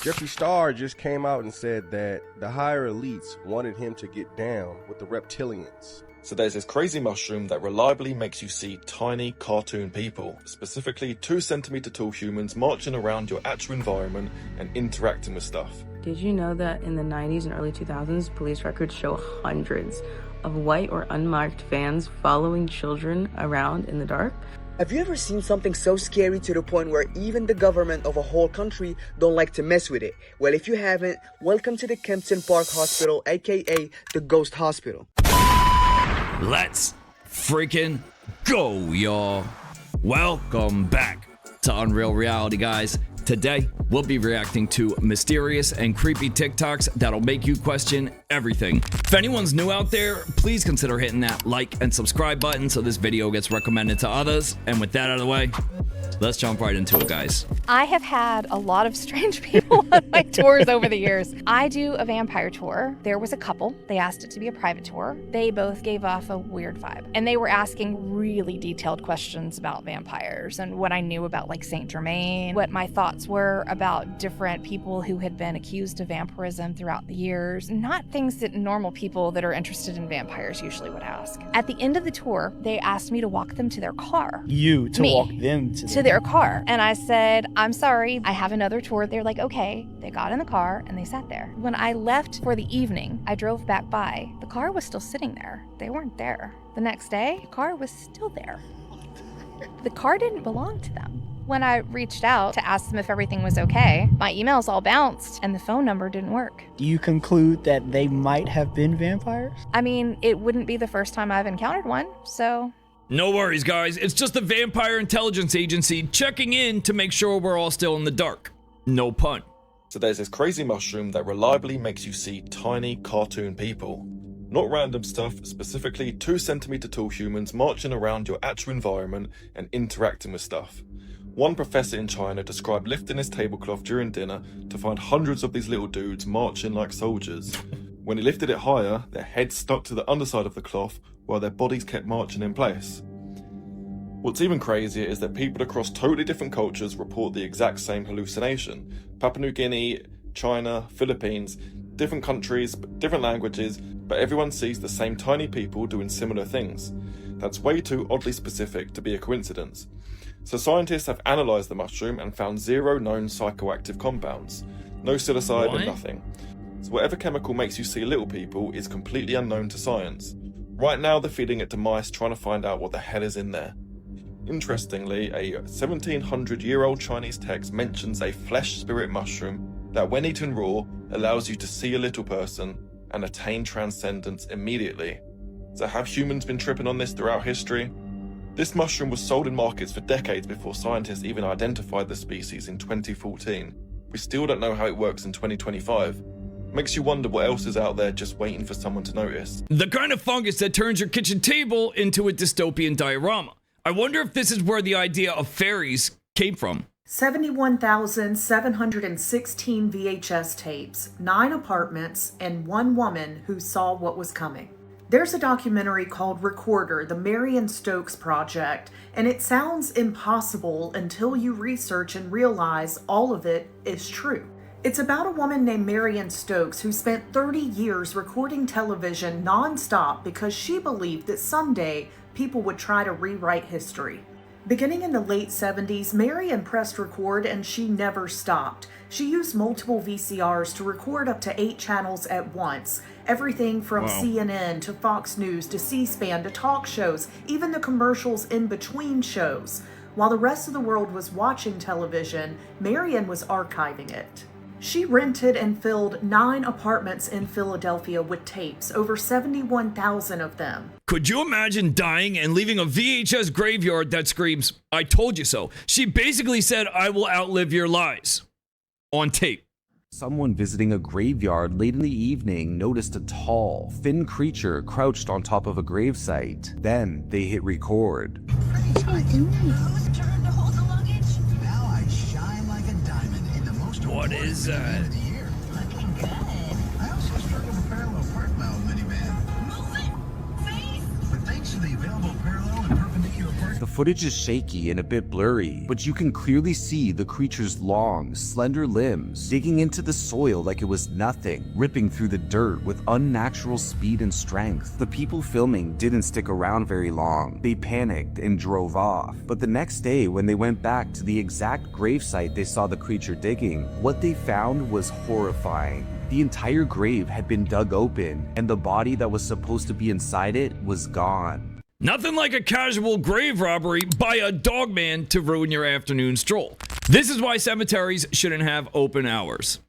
Jeffree Star just came out and said that the higher elites wanted him to get down with the reptilians. So there's this crazy mushroom that reliably makes you see tiny cartoon people, specifically 2 centimeter tall humans marching around your actual environment and interacting with stuff. Did you know that in the 90s and early 2000s, police records show hundreds of white or unmarked vans following children around in the dark? Have you ever seen something so scary to the point where even the government of a whole country don't like to mess with it? Well, if you haven't, welcome to the Kempton Park Hospital, aka the Ghost Hospital. Let's freaking go, y'all. Welcome back to Unreal Reality, guys. Today, we'll be reacting to mysterious and creepy TikToks that'll make you question everything. If anyone's new out there, please consider hitting that like and subscribe button so this video gets recommended to others. And with that out of the way, let's jump right into it, guys. I have had a lot of strange people on my tours over the years. I do a vampire tour. There was a couple. They asked it to be a private tour. They both gave off a weird vibe. And they were asking really detailed questions about vampires and what I knew about like Saint Germain, what my thoughts were about different people who had been accused of vampirism throughout the years. Not things that normal people that are interested in vampires usually would ask. At the end of the tour, they asked me to walk them to their car. Walk them to their car. And I said, I'm sorry, I have another tour. They're like, okay. They got in the car and they sat there. When I left for the evening, I drove back by. The car was still sitting there. They weren't there. The next day, the car was still there. The car didn't belong to them. When I reached out to ask them if everything was okay, my emails all bounced and the phone number didn't work. Do you conclude that they might have been vampires? I mean, it wouldn't be the first time I've encountered one, so... No worries, guys. It's just the Vampire Intelligence Agency checking in to make sure we're all still in the dark. No pun. So there's this crazy mushroom that reliably makes you see tiny cartoon people. Not random stuff, specifically 2 centimeter tall humans marching around your actual environment and interacting with stuff. One professor in China described lifting his tablecloth during dinner to find hundreds of these little dudes marching like soldiers. When he lifted it higher, their heads stuck to the underside of the cloth while their bodies kept marching in place. What's even crazier is that people across totally different cultures report the exact same hallucination. Papua New Guinea, China, Philippines, different countries, different languages, but everyone sees the same tiny people doing similar things. That's way too oddly specific to be a coincidence. So scientists have analysed the mushroom and found 0 known psychoactive compounds. No psilocybin, nothing. So whatever chemical makes you see little people is completely unknown to science. Right now they're feeding it to mice trying to find out what the hell is in there. Interestingly, a 1700-year-old Chinese text mentions a flesh spirit mushroom that when eaten raw allows you to see a little person and attain transcendence immediately. So have humans been tripping on this throughout history? This mushroom was sold in markets for decades before scientists even identified the species in 2014. We still don't know how it works in 2025. Makes you wonder what else is out there just waiting for someone to notice. The kind of fungus that turns your kitchen table into a dystopian diorama. I wonder if this is where the idea of fairies came from. 71,716 VHS tapes, 9 apartments, and 1 woman who saw what was coming. There's a documentary called Recorder, the Marion Stokes Project, and it sounds impossible until you research and realize all of it is true. It's about a woman named Marion Stokes who spent 30 years recording television non-stop because she believed that someday people would try to rewrite history. Beginning in the late 70s, Marion pressed record and she never stopped. She used multiple VCRs to record up to 8 channels at once. Everything from CNN to Fox News to C-SPAN to talk shows, even the commercials in between shows. While the rest of the world was watching television, Marion was archiving it. She rented and filled 9 apartments in Philadelphia with tapes, over 71,000 of them. Could you imagine dying and leaving a VHS graveyard that screams, "I told you so"? She basically said, "I will outlive your lies," on tape. Someone visiting a graveyard late in the evening noticed a tall, thin creature crouched on top of a gravesite. Then they hit record. What is that? I also struck up a parallel park minivan. Move it! Face! But thanks to the available parallel and perpendicular park, The footage is shaky and a bit blurry, but you can clearly see the creature's long, slender limbs digging into the soil like it was nothing, ripping through the dirt with unnatural speed and strength. The people filming didn't stick around very long. They panicked and drove off. But the next day, when they went back to the exact gravesite they saw the creature digging, what they found was horrifying. The entire grave had been dug open, and the body that was supposed to be inside it was gone. Nothing like a casual grave robbery by a dogman to ruin your afternoon stroll. This is why cemeteries shouldn't have open hours.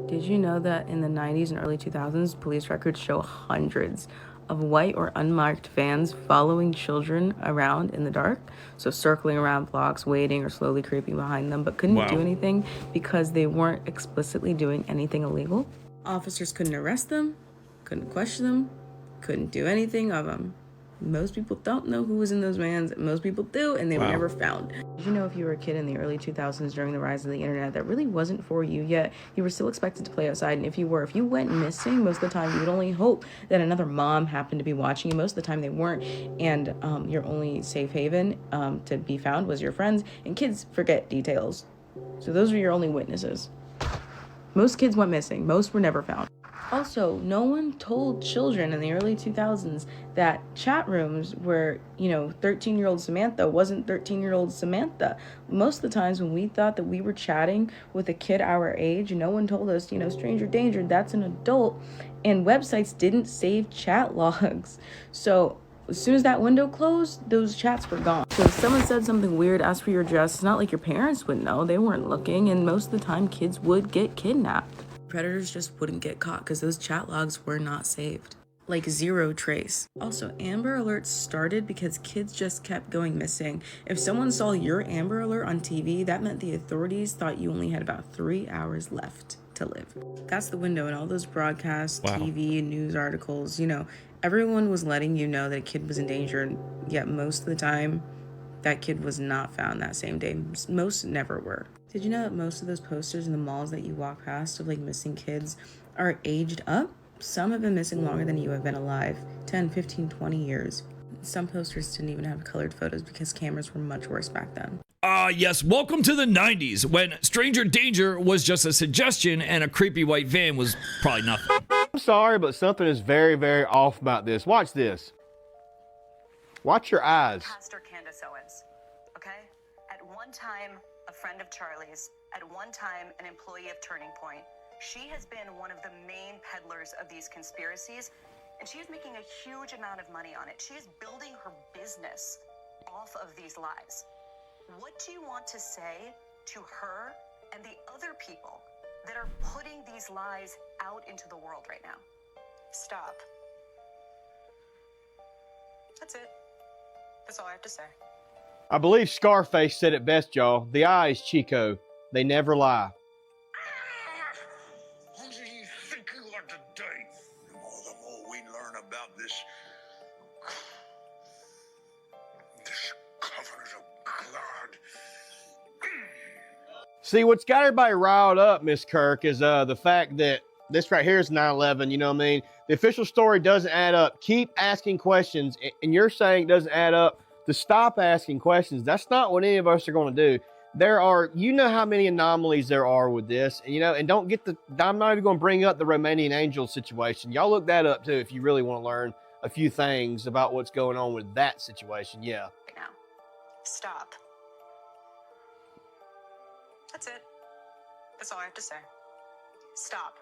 Did you know that in the 90s and early 2000s, police records show hundreds of white or unmarked vans following children around in the dark? So circling around blocks, waiting or slowly creeping behind them, but couldn't do anything because they weren't explicitly doing anything illegal? Officers couldn't arrest them, couldn't question them, couldn't do anything of them. Most people don't know who was in those vans, and most people do, and they were never found. Did you know if you were a kid in the early 2000s during the rise of the internet, that really wasn't for you yet? You were still expected to play outside, and if you went missing, most of the time you would only hope that another mom happened to be watching you. Most of the time they weren't, and your only safe haven to be found was your friends, and kids forget details. So those are your only witnesses. Most kids went missing. Most were never found. Also, no one told children in the early 2000s that chat rooms where, 13-year-old Samantha wasn't 13-year-old Samantha. Most of the times when we thought that we were chatting with a kid our age, no one told us, stranger danger, that's an adult. And websites didn't save chat logs. So as soon as that window closed, those chats were gone. So if someone said something weird, ask for your address, it's not like your parents would know. They weren't looking, and most of the time kids would get kidnapped. Predators just wouldn't get caught because those chat logs were not saved. Like zero trace. Also, Amber Alerts started because kids just kept going missing. If someone saw your Amber Alert on TV, that meant the authorities thought you only had about 3 hours left to live. That's the window, and all those broadcasts, TV, and news articles, everyone was letting you know that a kid was in danger, and yet most of the time, that kid was not found that same day. Most never were. Did you know that most of those posters in the malls that you walk past of missing kids are aged up? Some have been missing longer than you have been alive, 10, 15, 20 years. Some posters didn't even have colored photos because cameras were much worse back then. Yes, welcome to the 90s, when stranger danger was just a suggestion and a creepy white van was probably nothing. I'm sorry, but something is very, very off about this. Watch this. Watch your eyes. Pastor Candace Owens, okay? At one time, a friend of Charlie's, at one time, an employee of Turning Point. She has been one of the main peddlers of these conspiracies, and she is making a huge amount of money on it. She is building her business off of these lies. What do you want to say to her and the other people that are putting these lies out into the world right now? Stop. That's it. That's all I have to say. I believe Scarface said it best, y'all. The eyes, Chico. They never lie. Who do you think you are today? The more we learn about this covenant of God. See, what's got everybody riled up, Miss Kirk, is the fact that this right here is 9/11, you know what I mean? The official story doesn't add up. Keep asking questions, and you're saying it doesn't add up to stop asking questions. That's not what any of us are going to do. There are, how many anomalies there are with this, and, and don't get I'm not even going to bring up the Romanian angel situation. Y'all look that up too if you really want to learn a few things about what's going on with that situation. Yeah. Right now. Stop. That's it. That's all I have to say. Stop.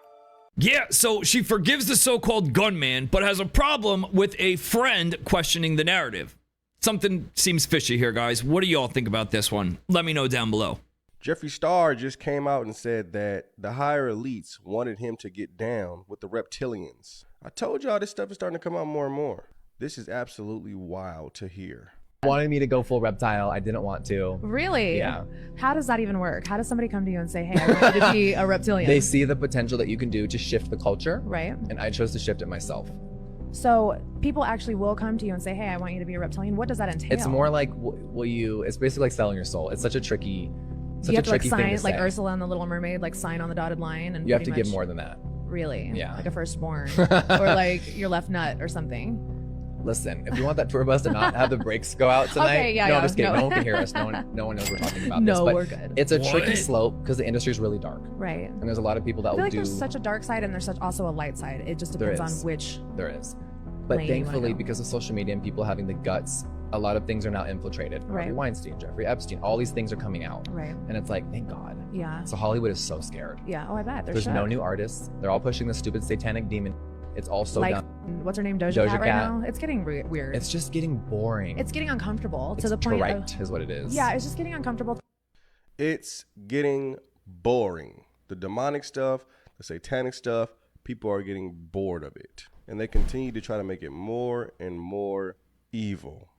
Yeah, so she forgives the so-called gunman, but has a problem with a friend questioning the narrative. Something seems fishy here, guys. What do y'all think about this one? Let me know down below. Jeffree Star just came out and said that the higher elites wanted him to get down with the Reptilians. I told y'all this stuff is starting to come out more and more. This is absolutely wild to hear. Wanted me to go full reptile. I didn't want to. Really? Yeah. How does that even work? How does somebody come to you and say, hey, I want you to be a reptilian? They see the potential that you can do to shift the culture. Right. And I chose to shift it myself. So people actually will come to you and say, hey, I want you to be a reptilian. What does that entail? It's more like, it's basically like selling your soul. It's such a tricky, you have to tricky sign, thing to like say. Ursula and the Little Mermaid, like sign on the dotted line. And you have to give more than that. Really? Yeah. Like a firstborn or like your left nut or something. Listen, if you want that tour bus to not have the brakes go out tonight, Okay, yeah, no, yeah, I'm just kidding. no. No one can hear us. No one knows we're talking about this. No, But we're good. it's a tricky What? slope because the industry is really dark. Right. And there's a lot of people that I feel will like do. there's such a dark side and there's also a light side. It just There depends on is. which. There is. But lane you wanna thankfully, go. because of social media and people having the guts, a lot of things are now infiltrated. Right. Harvey Weinstein, Jeffrey Epstein, all these things are coming out. Right. And it's like, thank God. Yeah. So Hollywood is so scared. Yeah. Oh, I bet. There's no new artists. They're all pushing the stupid satanic demon. It's all so like, dumb. what's her name? Doja Doja Cat right Cat. now. It's getting weird. It's just getting boring. It's getting uncomfortable to It's the point trite of. is what it is. Yeah, it's just getting uncomfortable. It's getting boring. The demonic stuff, the satanic stuff, people are getting bored of it. And they continue to try to make it more and more evil.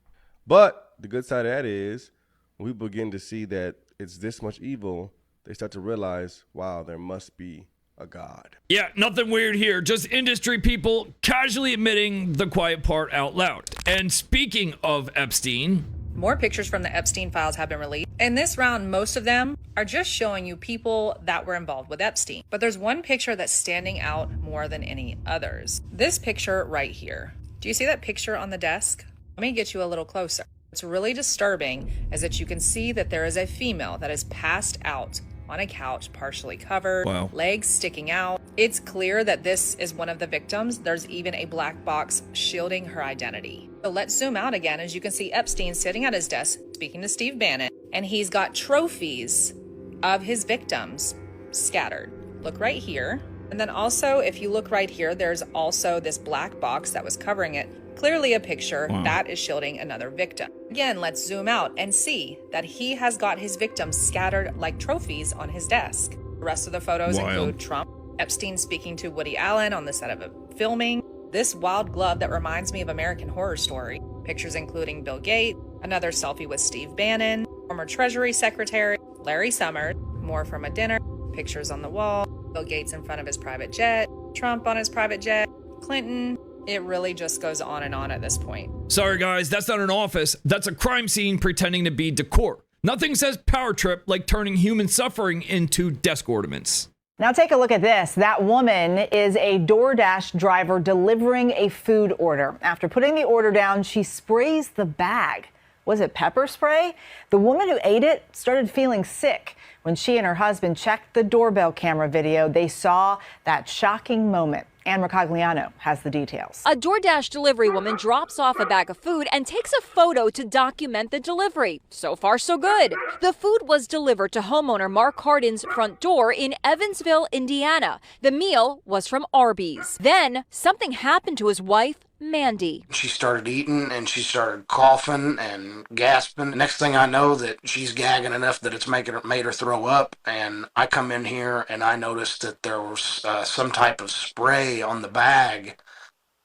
But the good side of that is we begin to see that it's this much evil, they start to realize, wow, there must be a God. Yeah, nothing weird here. Just industry people casually admitting the quiet part out loud. And speaking of Epstein, more pictures from the Epstein files have been released. In this round, most of them are just showing you people that were involved with Epstein. But there's one picture that's standing out more than any others. This picture right here. Do you see that picture on the desk? Let me get you a little closer. What's really disturbing is that you can see that there is a female that is passed out on a couch, partially covered, Wow. legs sticking out. It's clear that this is one of the victims. There's even a black box shielding her identity. So let's zoom out again. As you can see, Epstein sitting at his desk speaking to Steve Bannon, and he's got trophies of his victims scattered. Look right here. And then also, if you look right here, there's also this black box that was covering it. Clearly a picture that is shielding another victim. Again, let's zoom out and see that he has got his victims scattered like trophies on his desk. The rest of the photos include Trump, Epstein speaking to Woody Allen on the set of a filming, this wild glove that reminds me of American Horror Story, pictures including Bill Gates, another selfie with Steve Bannon, former Treasury Secretary Larry Summers, more from a dinner, pictures on the wall, Bill Gates in front of his private jet, Trump on his private jet, Clinton. It really just goes on and on at this point. sorry guys, that's not an office. That's a crime scene pretending to be decor. Nothing says power trip like turning human suffering into desk ornaments. Now take a look at this. That woman is a DoorDash driver delivering a food order. After putting the order down, she sprays the bag. Was it pepper spray? The woman who ate it started feeling sick. When she and her husband checked the doorbell camera video, they saw that shocking moment. Anne Mercogliano has the details. A DoorDash delivery woman drops off a bag of food and takes a photo to document the delivery. So far, so good. The food was delivered to homeowner Mark Hardin's front door in Evansville, Indiana. The meal was from Arby's. Then something happened to his wife, Mandy. She started eating and she started coughing and gasping. Next thing I know that she's gagging enough that it's made her throw up. And I come in here and I noticed that there was some type of spray on the bag.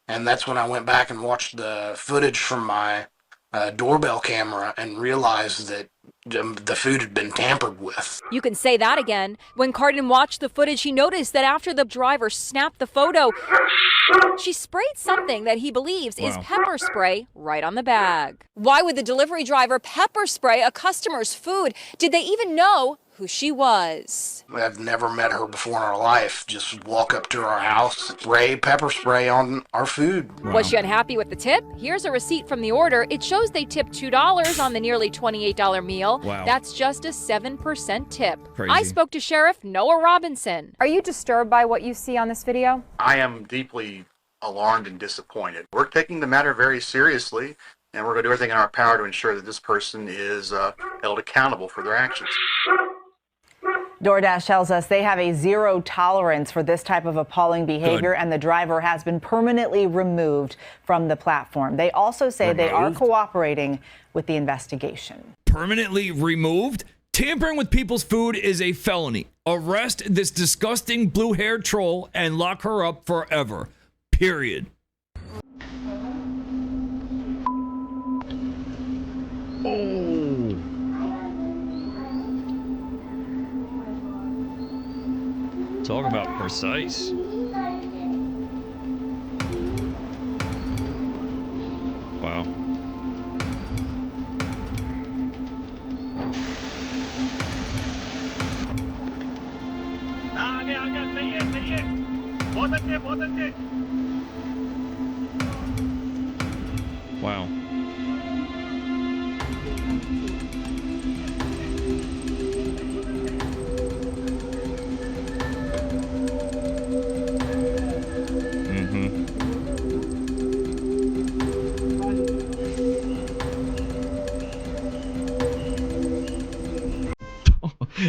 And that's when I went back and watched the footage from my doorbell camera and realized that the food had been tampered with. You can say that again. When Cardin watched the footage, he noticed that after the driver snapped the photo, she sprayed something that he believes is pepper spray right on the bag. Why would the delivery driver pepper spray a customer's food? Did they even know who she was? I've never met her before in our life. Just walk up to our house, spray pepper spray on our food. Was she unhappy with the tip? Here's a receipt from the order. It shows they tipped $2 on the nearly $28 meal. Wow. That's just a 7% tip. Crazy. I spoke to Sheriff Noah Robinson. Are you disturbed by what you see on this video? I am deeply alarmed and disappointed. We're taking the matter very seriously, and we're going to do everything in our power to ensure that this person is held accountable for their actions. DoorDash tells us they have a zero tolerance for this type of appalling behavior, and the driver has been permanently removed from the platform. They also say they are cooperating with the investigation. Permanently removed? Tampering with people's food is a felony. Arrest this disgusting blue-haired troll and lock her up forever. Period. Talk about precise. Wow. Wow.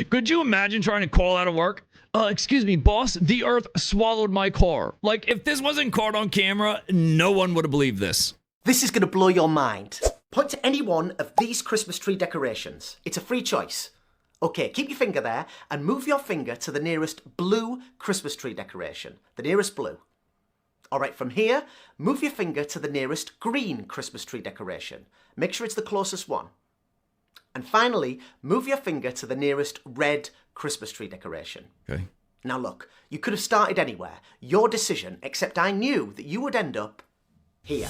Could you imagine trying to call out of work? Excuse me, boss, the earth swallowed my car. Like, if this wasn't caught on camera, no one would have believed this. This is going to blow your mind. Point to any one of these Christmas tree decorations. It's a free choice. Okay, keep your finger there and move your finger to the nearest blue Christmas tree decoration. The nearest blue. All right, from here, move your finger to the nearest green Christmas tree decoration. Make sure it's the closest one. And finally, move your finger to the nearest red Christmas tree decoration. Okay. Now look, you could have started anywhere. Your decision, except I knew that you would end up here.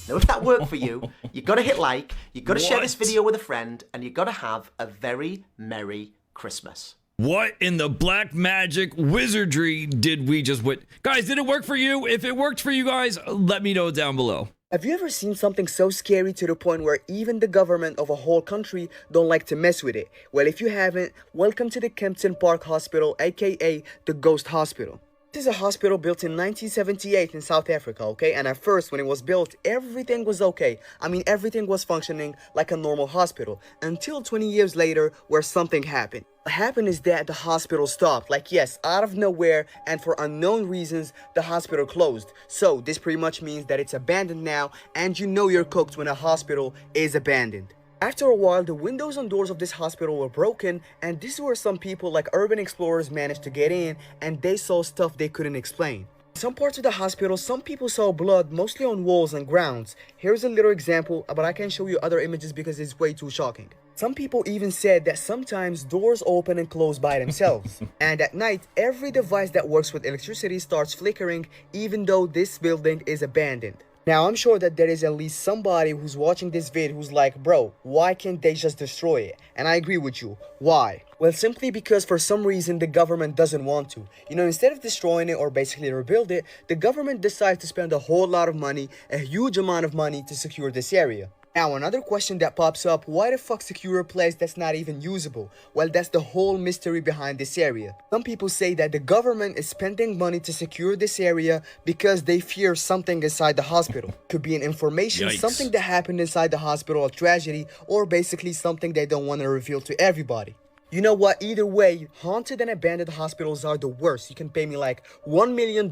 Now if that worked for you, you got to hit like, you got to share this video with a friend, and you got to have a very Merry Christmas. What in the black magic wizardry did we just wit? Guys, did it work for you? If it worked for you guys, let me know down below. Have you ever seen something so scary to the point where even the government of a whole country don't like to mess with it? Well, if you haven't, welcome to the Kempton Park Hospital, aka the Ghost Hospital. This is a hospital built in 1978 in South Africa, okay? And at first, when it was built, everything was okay. I mean, everything was functioning like a normal hospital until 20 years later where something happened. What happened is that the hospital stopped. Like, yes, out of nowhere and for unknown reasons, the hospital closed. So this pretty much means that it's abandoned now, and you know you're cooked when a hospital is abandoned. After a while, the windows and doors of this hospital were broken, and this is where some people like urban explorers managed to get in, and they saw stuff they couldn't explain. In some parts of the hospital, some people saw blood, mostly on walls and grounds. Here's a little example, but I can't show you other images because it's way too shocking. Some people even said that sometimes doors open and close by themselves. And at night, every device that works with electricity starts flickering, even though this building is abandoned. Now, I'm sure that there is at least somebody who's watching this vid who's like, bro, why can't they just destroy it? And I agree with you. Why? Well, simply because for some reason the government doesn't want to. You know, instead of destroying it or basically rebuild it, the government decides to spend a whole lot of money, a huge amount of money to secure this area. Now, another question that pops up, why the fuck secure a place that's not even usable? Well, that's the whole mystery behind this area. Some people say that the government is spending money to secure this area because they fear something inside the hospital. Could be an information, Yikes. something that happened inside the hospital, a tragedy, or basically something they don't want to reveal to everybody. You know what, either way, haunted and abandoned hospitals are the worst. You can pay me like $1 million,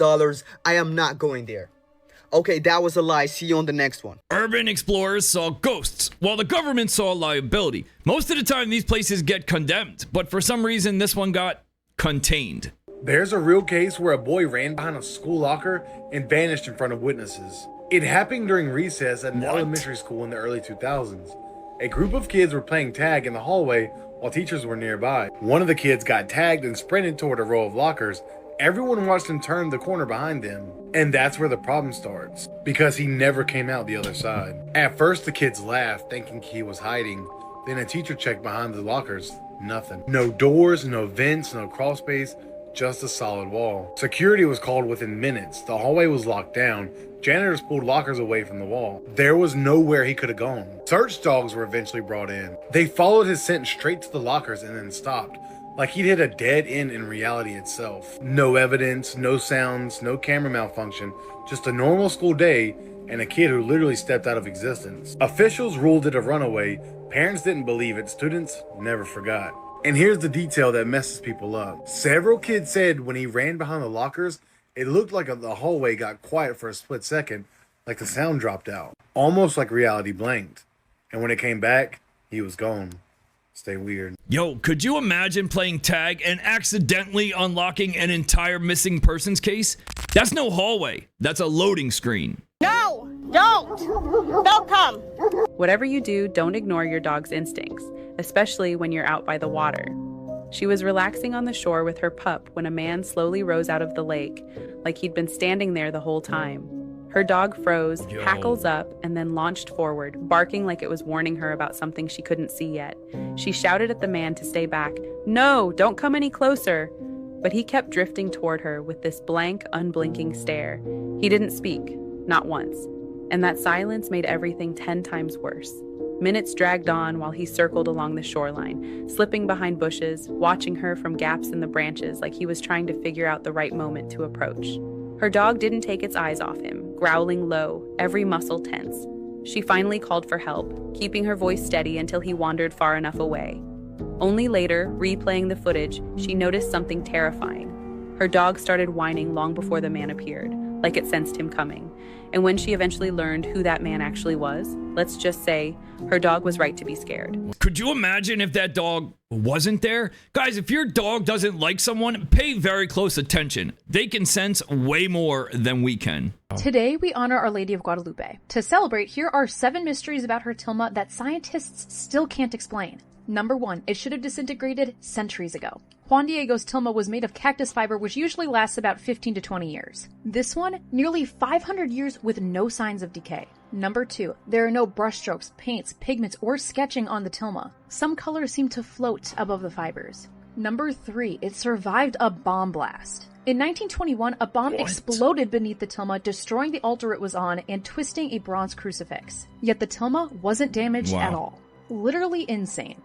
I am not going there. Okay, that was a lie. See you on the next one. Urban explorers saw ghosts, while the government saw liability. Most of the time, these places get condemned, but for some reason, this one got contained. There's a real case where a boy ran behind a school locker and vanished in front of witnesses. It happened during recess at an elementary school in the early 2000s. A group of kids were playing tag in the hallway while teachers were nearby. One of the kids got tagged and sprinted toward a row of lockers. Everyone watched him turn the corner behind them, and that's where the problem starts, because he never came out the other side. At first, the kids laughed, thinking he was hiding. Then a teacher checked behind the lockers. Nothing. No doors, no vents, no crawl space, just a solid wall. Security was called within minutes. The hallway was locked down. Janitors pulled lockers away from the wall. There was nowhere he could have gone. Search dogs were eventually brought in. They followed his scent straight to the lockers and then stopped. Like he'd hit a dead end in reality itself. No evidence, no sounds, no camera malfunction, just a normal school day and a kid who literally stepped out of existence. Officials ruled it a runaway, parents didn't believe it, students never forgot. And here's the detail that messes people up. Several kids said when he ran behind the lockers, it looked like the hallway got quiet for a split second, like the sound dropped out. Almost like reality blanked. And when it came back, he was gone. Stay weird. Yo, could you imagine playing tag and accidentally unlocking an entire missing persons case? That's no hallway. That's a loading screen. No! Don't! Don't come! Whatever you do, don't ignore your dog's instincts, especially when you're out by the water. She was relaxing on the shore with her pup when a man slowly rose out of the lake, like he'd been standing there the whole time. Her dog froze, hackles up, and then launched forward, barking like it was warning her about something she couldn't see yet. She shouted at the man to stay back. No, don't come any closer. But he kept drifting toward her with this blank, unblinking stare. He didn't speak, not once. and that silence made everything 10 times worse. Minutes dragged on while he circled along the shoreline, slipping behind bushes, watching her from gaps in the branches like he was trying to figure out the right moment to approach. Her dog didn't take its eyes off him, growling low, every muscle tense. She finally called for help, keeping her voice steady until he wandered far enough away. Only later, replaying the footage, she noticed something terrifying. Her dog started whining long before the man appeared, like it sensed him coming. And when she eventually learned who that man actually was, let's just say, her dog was right to be scared. Could you imagine if that dog wasn't there? Guys, if your dog doesn't like someone, pay very close attention. They can sense way more than we can. Today, we honor Our Lady of Guadalupe. To celebrate, here are 7 mysteries about her tilma that scientists still can't explain. Number 1, it should have disintegrated centuries ago. Juan Diego's tilma was made of cactus fiber, which usually lasts about 15 to 20 years. This one, nearly 500 years with no signs of decay. Number 2, there are no brushstrokes, paints, pigments, or sketching on the tilma. Some colors seem to float above the fibers. Number 3, it survived a bomb blast. In 1921, a bomb exploded beneath the tilma, destroying the altar it was on and twisting a bronze crucifix. Yet the tilma wasn't damaged at all. Literally insane.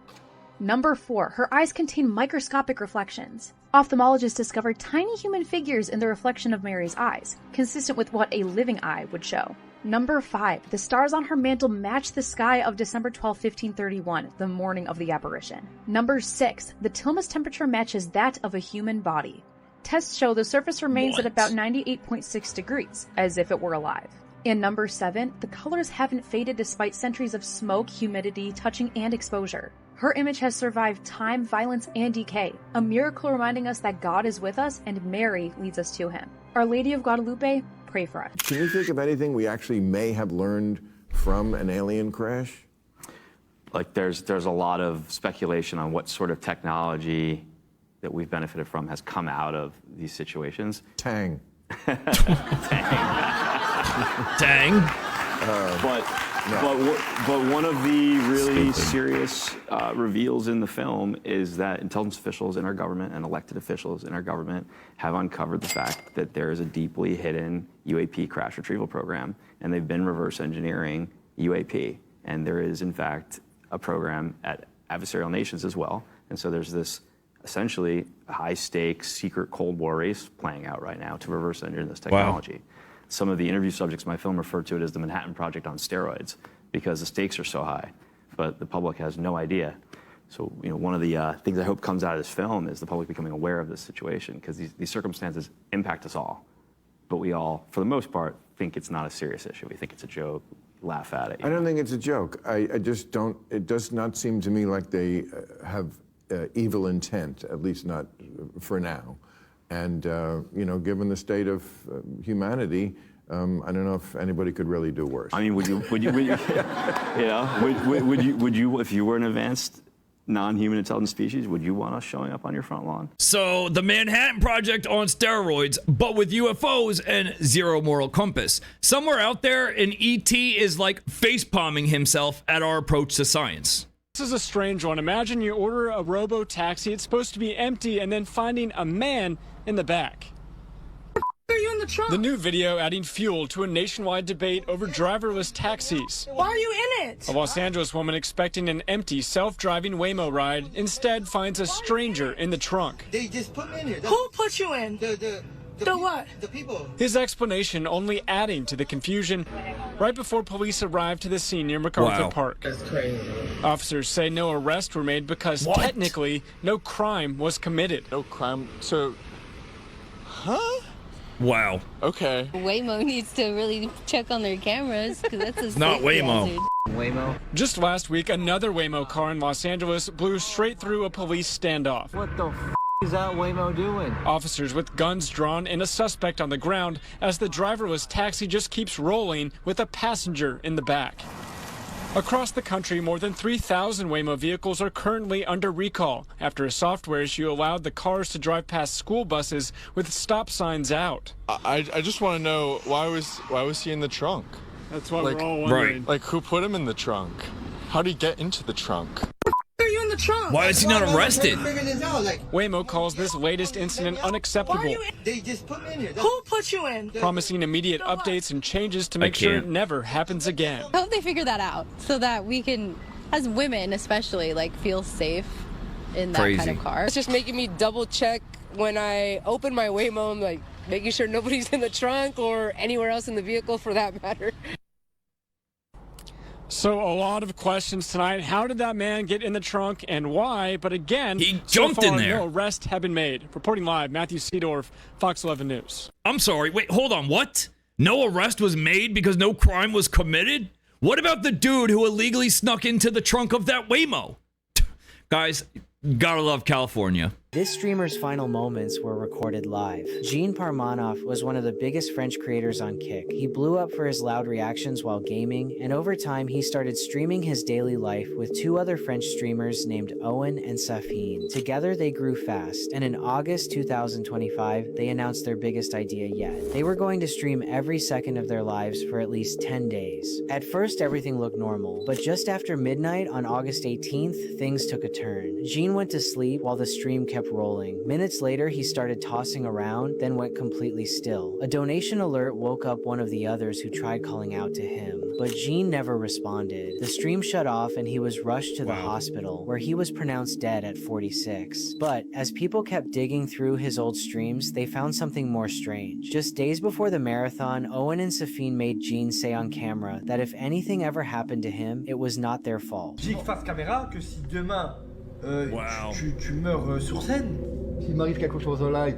Number 4, her eyes contain microscopic reflections. Ophthalmologists discovered tiny human figures in the reflection of Mary's eyes, consistent with what a living eye would show. Number 5, the stars on her mantle match the sky of December 12, 1531, the morning of the apparition. Number 6, the tilma's temperature matches that of a human body. Tests show the surface remains at about 98.6 degrees, as if it were alive. And number 7, the colors haven't faded despite centuries of smoke, humidity, touching, and exposure. Her image has survived time, violence, and decay, a miracle reminding us that God is with us and Mary leads us to him. Our Lady of Guadalupe, pray for us. Can you think of anything we actually may have learned from an alien crash? Like there's a lot of speculation on what sort of technology that we've benefited from has come out of these situations. Tang. Tang. But one of the really serious reveals in the film is that intelligence officials in our government and elected officials in our government have uncovered the fact that there is a deeply hidden UAP crash retrieval program, and they've been reverse engineering UAP. And there is, in fact, a program at adversarial nations as well. And so there's this essentially high-stakes secret Cold War race playing out right now to reverse engineer this technology. Wow. Some of the interview subjects in my film refer to it as the Manhattan Project on steroids because the stakes are so high, but the public has no idea. So, one of the things I hope comes out of this film is the public becoming aware of this situation, because these circumstances impact us all. But we all, for the most part, think it's not a serious issue. We think it's a joke, laugh at it. I don't think it's a joke. I just don't, it does not seem to me like they have evil intent, at least not for now. And, given the state of humanity, I don't know if anybody could really do worse. I mean, would you, if you were an advanced non-human intelligent species, would you want us showing up on your front lawn? So the Manhattan Project on steroids, but with UFOs and zero moral compass. Somewhere out there, an ET is like face-palming himself at our approach to science. This is a strange one. Imagine you order a Robotaxi, it's supposed to be empty, and then finding a man in the back. Are you in the trunk? The new video adding fuel to a nationwide debate over driverless taxis. Why are you in it? A Los Angeles woman expecting an empty self-driving Waymo ride instead finds a stranger in the trunk. They just put me in here. Who put you in? The what? The people. His explanation only adding to the confusion right before police arrived to the scene near MacArthur Park. That's crazy. Officers say no arrests were made because technically no crime was committed. No crime? So, huh? Wow. Okay. Waymo needs to really check on their cameras, because that's a not Waymo. hazard. Waymo. Just last week, another Waymo car in Los Angeles blew straight through a police standoff. What the is that Waymo doing? Officers with guns drawn and a suspect on the ground as the driverless taxi just keeps rolling with a passenger in the back. Across the country, more than 3,000 Waymo vehicles are currently under recall after a software issue allowed the cars to drive past school buses with stop signs out. I just want to know, why was he in the trunk? That's what we're all wondering. Like, who put him in the trunk? How did he get into the trunk? Are you in the trunk. Why is he not arrested? Waymo calls this latest incident unacceptable, They just put me in here. Who put you in? promising immediate updates and changes to make sure it never happens again. I hope they figure that out so that we can, as women especially, like feel safe in that kind of car. It's just making me double check when I open my Waymo. I'm like making sure nobody's in the trunk or anywhere else in the vehicle for that matter. So a lot of questions tonight. How did that man get in the trunk and why? But again, he so jumped far, in there. No arrests have been made. Reporting live, Matthew Seedorf, Fox 11 News. I'm sorry. Wait, hold on. What? No arrest was made because no crime was committed? What about the dude who illegally snuck into the trunk of that Waymo? Guys, gotta love California. This streamer's final moments were recorded live. Jean Parmanoff was one of the biggest French creators on Kick. He blew up for his loud reactions while gaming, and over time he started streaming his daily life with two other French streamers named Owen and Safine. Together they grew fast, and in August 2025, they announced their biggest idea yet. They were going to stream every second of their lives for at least 10 days. At first everything looked normal, but just after midnight on August 18th, things took a turn. Jean went to sleep while the stream kept rolling. Minutes later, he started tossing around, then went completely still. A donation alert woke up one of the others who tried calling out to him, but Jean never responded. The stream shut off and he was rushed to the hospital, where he was pronounced dead at 46. But as people kept digging through his old streams, they found something more strange. Just days before the marathon, Owen and Safine made Jean say on camera that if anything ever happened to him, it was not their fault. Face caméra que si demain tu meurs sur scène, s'il m'arrive quelque chose en live,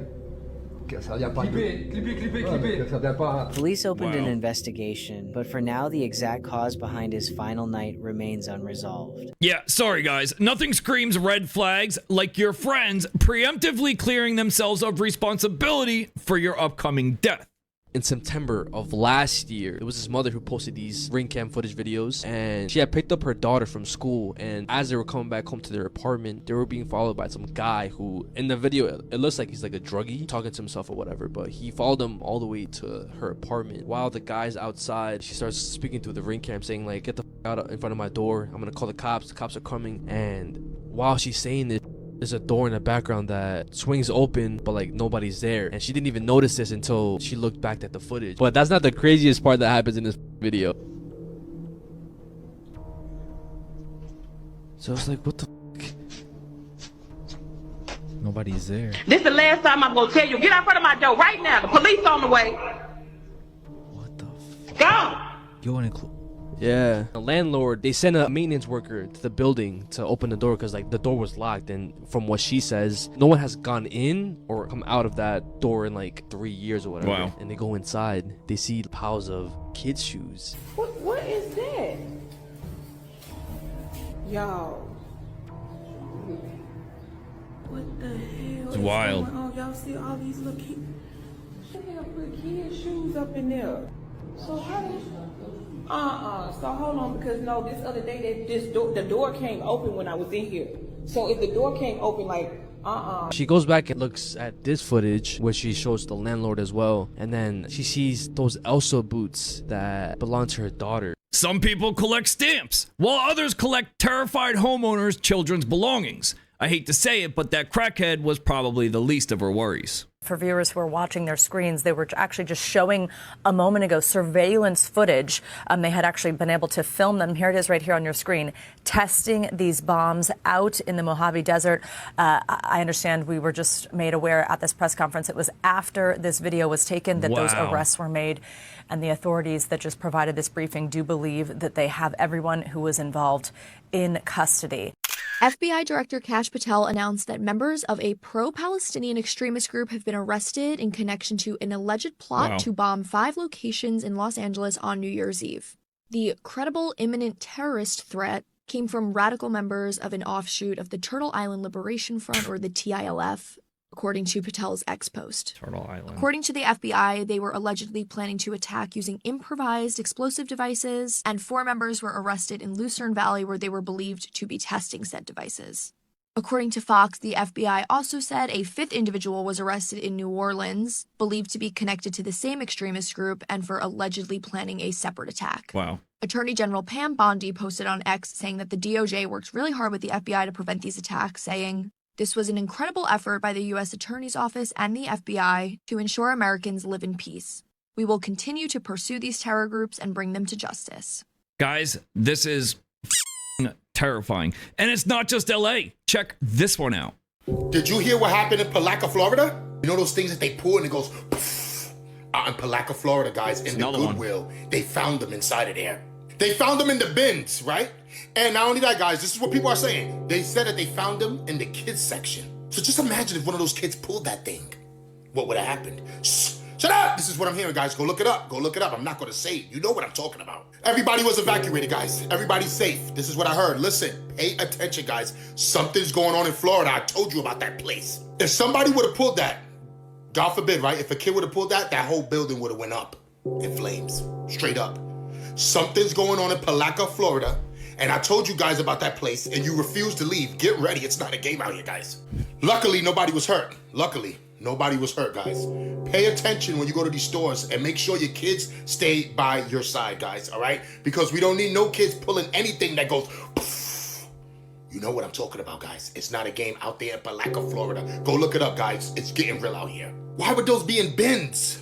ça vient pas. Clipper. Ça vient pas. Police opened an investigation, but for now the exact cause behind his final night remains unresolved. Yeah, sorry guys. Nothing screams red flags like your friends preemptively clearing themselves of responsibility for your upcoming death. In September of last year, it was his mother who posted these ring cam footage videos, and she had picked up her daughter from school, and as they were coming back home to their apartment, they were being followed by some guy who, in the video, it looks like he's like a druggie talking to himself or whatever, but he followed them all the way to her apartment. While the guy's outside, she starts speaking through the ring cam saying like, get the f out in front of my door, I'm gonna call the cops are coming. And while she's saying this, there's a door in the background that swings open, but like nobody's there, and she didn't even notice this until she looked back at the footage. But that's not the craziest part that happens in this video. So it's like, what the f? Nobody's there. This is the last time I'm gonna tell you, get out front of my door right now. The police on the way. What the f? Go! Yo, yeah, the landlord, they sent a maintenance worker to the building to open the door because like the door was locked, and from what she says, no one has gone in or come out of that door in like 3 years or whatever. Wow. And they go inside, they see piles of kids' shoes. What is that? Y'all. What the hell? It's wild. Y'all see all these little kids? They put kids' shoes up in there. So how did So hold on, because no, this other day the door came open when I was in here. So if the door came open, like She goes back and looks at this footage where she shows the landlord as well, and then she sees those Elsa boots that belong to her daughter. Some people collect stamps, while others collect terrified homeowners' children's belongings. I hate to say it, but that crackhead was probably the least of her worries. For viewers who are watching their screens, they were actually just showing a moment ago surveillance footage. They had actually been able to film them. Here it is right here on your screen, testing these bombs out in the Mojave Desert. I understand we were just made aware at this press conference, it was after this video was taken that those arrests were made. And the authorities that just provided this briefing do believe that they have everyone who was involved in custody. FBI Director Kash Patel announced that members of a pro-Palestinian extremist group have been arrested in connection to an alleged plot to bomb 5 locations in Los Angeles on New Year's Eve. The credible imminent terrorist threat came from radical members of an offshoot of the Turtle Island Liberation Front, or the TILF, according to Patel's ex-post. Turtle Island. According to the FBI, they were allegedly planning to attack using improvised explosive devices, and 4 members were arrested in Lucerne Valley where they were believed to be testing said devices. According to Fox, the FBI also said a 5th individual was arrested in New Orleans, believed to be connected to the same extremist group and for allegedly planning a separate attack. Wow. Attorney General Pam Bondi posted on X saying that the DOJ worked really hard with the FBI to prevent these attacks, saying, "This was an incredible effort by the U.S. Attorney's Office and the FBI to ensure Americans live in peace. We will continue to pursue these terror groups and bring them to justice." Guys, this is terrifying. And it's not just LA. Check this one out. Did you hear what happened in Palaca, Florida? You know those things that they pull and it goes out in Palaca, Florida, guys, in the Goodwill. They found them inside of there. They found them in the bins, right? And not only that, guys, this is what people are saying. They said that they found them in the kids section. So just imagine if one of those kids pulled that thing. What would have happened? Shh, shut up! This is what I'm hearing, guys. Go look it up. Go look it up. I'm not going to say it. You know what I'm talking about. Everybody was evacuated, guys. Everybody's safe. This is what I heard. Listen, pay attention, guys. Something's going on in Florida. I told you about that place. If somebody would have pulled that, God forbid, right? If a kid would have pulled that, that whole building would have went up in flames. Straight up. Something's going on in Palaca, Florida. And I told you guys about that place, and you refused to leave. Get ready. It's not a game out here, guys. Luckily, nobody was hurt. Luckily, nobody was hurt, guys. Pay attention when you go to these stores and make sure your kids stay by your side, guys, all right? Because we don't need no kids pulling anything that goes poof. You know what I'm talking about, guys. It's not a game out there in Palaca, Florida. Go look it up, guys. It's getting real out here. Why would those be in bins?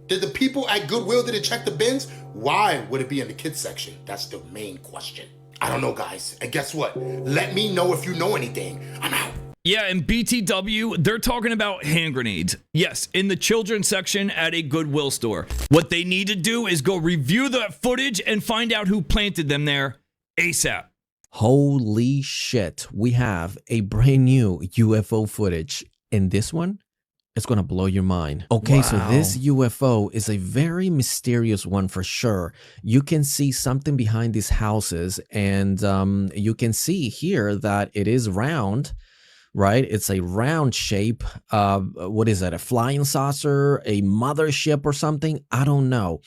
Did the people at Goodwill, did it check the bins? Why would it be in the kids section? That's the main question. I don't know, guys. And guess what? Let me know if you know anything. I'm out. Yeah, in BTW, they're talking about hand grenades. Yes, in the children's section at a Goodwill store. What they need to do is go review the footage and find out who planted them there ASAP. Holy shit. We have a brand new UFO footage. And this one, it's going to blow your mind. Okay, so this UFO is a very mysterious one for sure. You can see something behind these houses, and you can see here that it is round, right? It's a round shape. What is that? A flying saucer, a mothership or something? I don't know.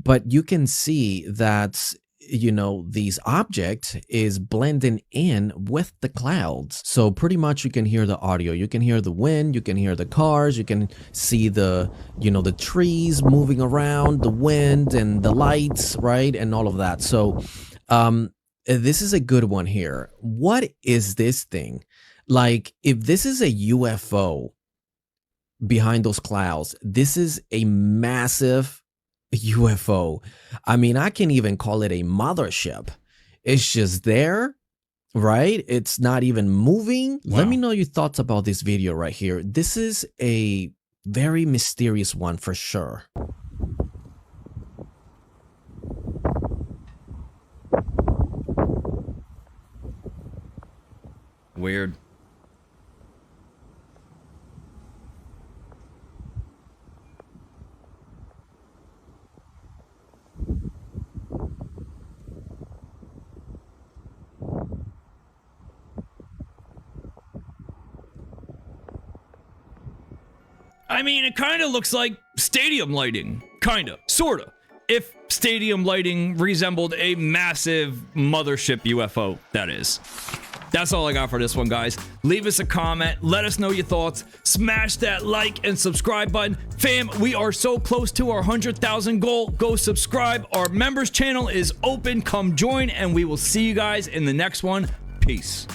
But you can see that, you know, these object is blending in with the clouds. So pretty much you can hear the audio, you can hear the wind, you can hear the cars, you can see the, you know, the trees moving around, the wind and the lights, right? And all of that. So this is a good one here. What is this thing? Like, if this is a UFO behind those clouds, this is a massive UFO. I mean, I can't even call it a mothership. It's just there, right? It's not even moving. Wow. Let me know your thoughts about this video right here. This is a very mysterious one for sure. Weird. I mean, it kind of looks like stadium lighting. Kind of. Sort of. If stadium lighting resembled a massive mothership UFO, that is. That's all I got for this one, guys. Leave us a comment. Let us know your thoughts. Smash that like and subscribe button. Fam, we are so close to our 100,000 goal. Go subscribe. Our members channel is open. Come join, and we will see you guys in the next one. Peace.